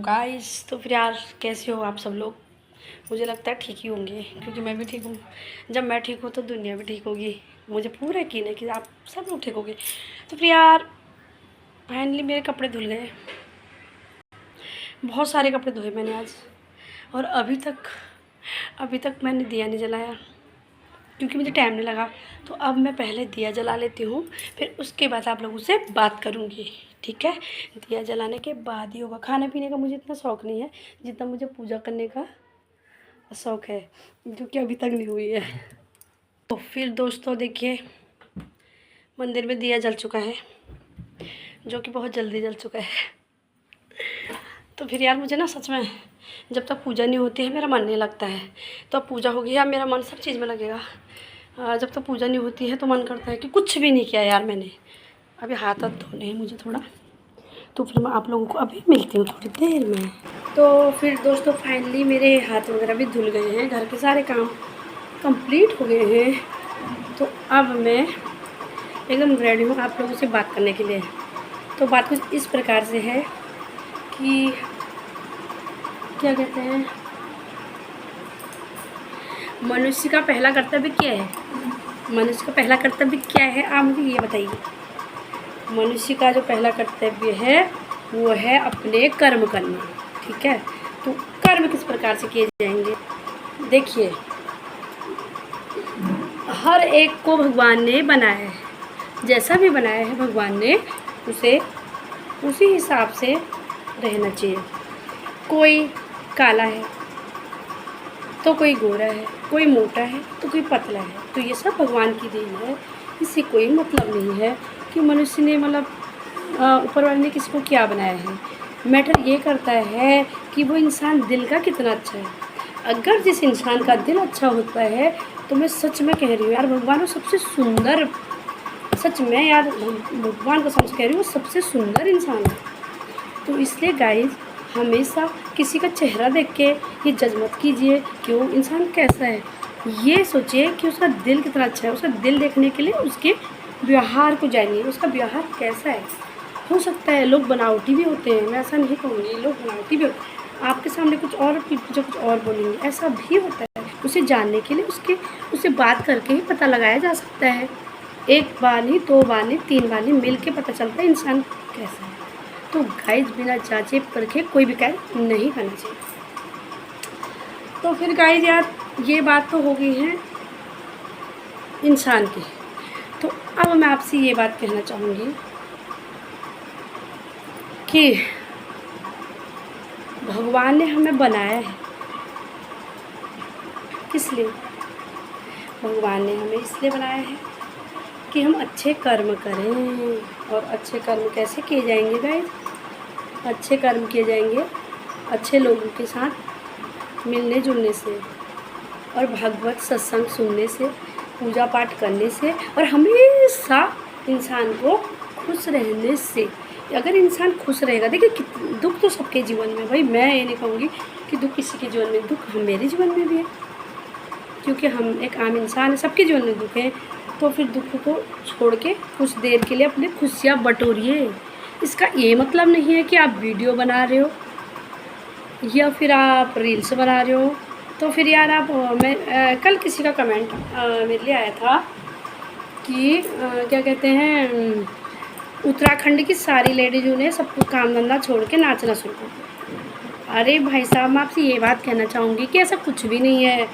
Guys, तो फिर यार कैसे हो आप सब लोग। मुझे लगता है ठीक ही होंगे, क्योंकि मैं भी ठीक हूँ। जब मैं ठीक हूँ तो दुनिया भी ठीक होगी। मुझे पूरा यकीन है कि आप सब लोग ठीक होगे। तो फिर यार फाइनली मेरे कपड़े धुल गए। बहुत सारे कपड़े धोए मैंने आज, और अभी तक मैंने दिया नहीं जलाया, क्योंकि मुझे टाइम नहीं लगा। तो अब मैं पहले दिया जला लेती हूँ, फिर उसके बाद आप लोगों से बात करूँगी, ठीक है। दिया जलाने के बाद ही होगा। खाने पीने का मुझे इतना शौक़ नहीं है जितना मुझे पूजा करने का शौक़ है, जो कि अभी तक नहीं हुई है। तो फिर दोस्तों देखिए, मंदिर में दिया जल चुका है, जो कि बहुत जल्दी जल चुका है। तो फिर यार मुझे ना सच में जब तक पूजा नहीं होती है मेरा मन नहीं लगता है। तो अब पूजा होगी यार, मेरा मन सब चीज़ में लगेगा। जब तक पूजा नहीं होती है तो मन करता है कि कुछ भी नहीं किया यार मैंने। अभी हाथ धोने हैं मुझे थोड़ा, तो फिर मैं आप लोगों को अभी मिलती हूँ थोड़ी देर में। तो फिर दोस्तों फाइनली मेरे हाथ वगैरह भी धुल गए हैं, घर के सारे काम कंप्लीट हो गए हैं। तो अब मैं एकदम रेडी हूँ आप लोगों से बात करने के लिए। तो बात कुछ इस प्रकार से है कि क्या कहते हैं, मनुष्य का पहला कर्तव्य क्या है। मनुष्य का पहला कर्तव्य क्या है, आप मुझे ये बताइए। मनुष्य का जो पहला कर्तव्य है वो है अपने कर्म करना, ठीक है। तो कर्म किस प्रकार से किए जाएंगे, देखिए। हर एक को भगवान ने बनाया है, जैसा भी बनाया है भगवान ने उसे उसी हिसाब से रहना चाहिए। कोई काला है तो कोई गोरा है, कोई मोटा है तो कोई पतला है, तो ये सब भगवान की देन है। इससे कोई मतलब नहीं है कि मनुष्य ने मतलब ऊपर वाले ने किसी को क्या बनाया है। मैटर ये करता है कि वो इंसान दिल का कितना अच्छा है। अगर जिस इंसान का दिल अच्छा होता है, तो मैं सच में कह रही हूँ यार, भगवान वो सबसे सुंदर, सच में यार भगवान को समझ कह रही हूँ, वो सबसे सुंदर इंसान है। तो इसलिए गाइस, हमेशा किसी का चेहरा देख के ये जज मत कीजिए कि वो इंसान कैसा है। ये सोचिए कि उसका दिल कितना अच्छा है। उसका दिल देखने के लिए उसके व्यवहार को जानिए, उसका व्यवहार कैसा है। हो सकता है लोग बनावटी भी होते हैं, मैं ऐसा नहीं कहूँगी, लोग बनावटी भी होते हैं, आपके सामने कुछ और जो कुछ और बोलेंगे, ऐसा भी होता है। उसे जानने के लिए उससे बात करके ही पता लगाया जा सकता है। एक बार नहीं, दो बार नहीं, तीन बार नहीं, मिल के पता चलता है इंसान कैसा है। तो गाइस, बिना जांचे परखे कोई भी कार्य नहीं करना चाहिए। तो फिर गाइस यार, ये बात तो हो गई है इंसान की। तो अब मैं आपसे ये बात कहना चाहूँगी कि भगवान ने हमें बनाया है किस लिए। भगवान ने हमें इसलिए बनाया है कि हम अच्छे कर्म करें। और अच्छे कर्म कैसे किए जाएंगे गाइस, अच्छे कर्म किए जाएंगे अच्छे लोगों के साथ मिलने जुलने से, और भगवत सत्संग सुनने से, पूजा पाठ करने से, और हमेशा इंसान को खुश रहने से। अगर इंसान खुश रहेगा, देखिए दुख तो सबके जीवन में, भाई मैं ये नहीं कहूँगी कि दुख किसी के जीवन में, दुख मेरे जीवन में भी है, क्योंकि हम एक आम इंसान है, सबके जीवन में दुख है। तो फिर दुख को छोड़ के कुछ देर के लिए अपनी खुशियाँ बटोरिए। इसका ये मतलब नहीं है कि आप वीडियो बना रहे हो या फिर आप रील्स बना रहे हो। तो फिर यार आप मैं कल किसी का कमेंट मेरे लिए आया था कि क्या कहते हैं, उत्तराखंड की सारी लेडीज़ों ने सब कुछ काम धंधा छोड़ के नाचना शुरू कर दिया। अरे भाई साहब, मैं आपसे ये बात कहना चाहूँगी कि ऐसा कुछ भी नहीं है।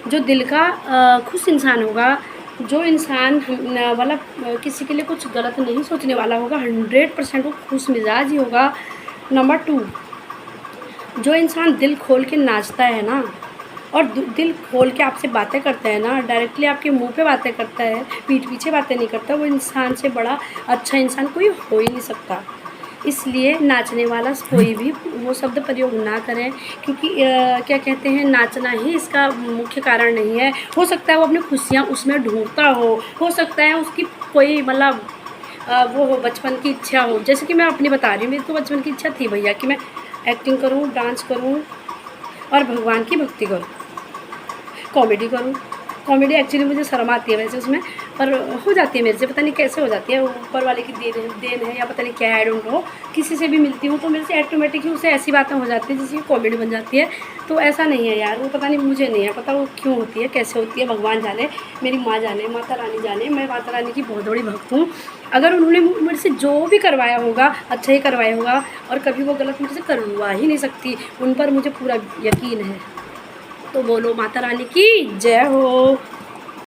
जो दिल का खुश इंसान होगा, जो इंसान मतलब किसी के लिए कुछ गलत नहीं सोचने वाला होगा, 100% वो खुश मिजाज ही होगा। नंबर 2, जो इंसान दिल खोल के नाचता है ना, और दिल खोल के आपसे बातें करता है ना, डायरेक्टली आपके मुंह पे बातें करता है, पीठ पीछे बातें नहीं करता, वो इंसान से बड़ा अच्छा इंसान कोई हो ही नहीं सकता। इसलिए नाचने वाला कोई भी वो शब्द प्रयोग ना करें, क्योंकि क्या कहते हैं, नाचना ही इसका मुख्य कारण नहीं है। हो सकता है वो अपनी खुशियाँ उसमें ढूंढता हो सकता है उसकी कोई मतलब वो हो, बचपन की इच्छा हो। जैसे कि मैं अपनी बता रही हूँ, मेरी तो बचपन की इच्छा थी भैया कि मैं एक्टिंग करूँ, डांस करूँ और भगवान की भक्ति करूँ, कॉमेडी करूँ। कॉमेडी एक्चुअली मुझे शर्म आती है वैसे उसमें, पर हो जाती है मेरे से, पता नहीं कैसे हो जाती है, ऊपर वाले की देन है या पता नहीं क्या, आई डोंट नो। किसी से भी मिलती हूँ तो मेरे से ऑटोमेटिक ही उसे ऐसी बातें हो जाती है जिसकी कॉमेडी बन जाती है। तो ऐसा नहीं है यार, वो पता नहीं, मुझे नहीं है पता वो क्यों होती है, कैसे होती है, भगवान जाने, मेरी माँ जाने, माता रानी जाने। मैं माता रानी की बहुत बड़ी भक्त हूँ। अगर उन्होंने मेरे से जो भी करवाया होगा अच्छा ही करवाया होगा, और कभी वो गलत मुझसे करवा ही नहीं सकती, उन पर मुझे पूरा यकीन है। तो बोलो माता रानी की जय हो।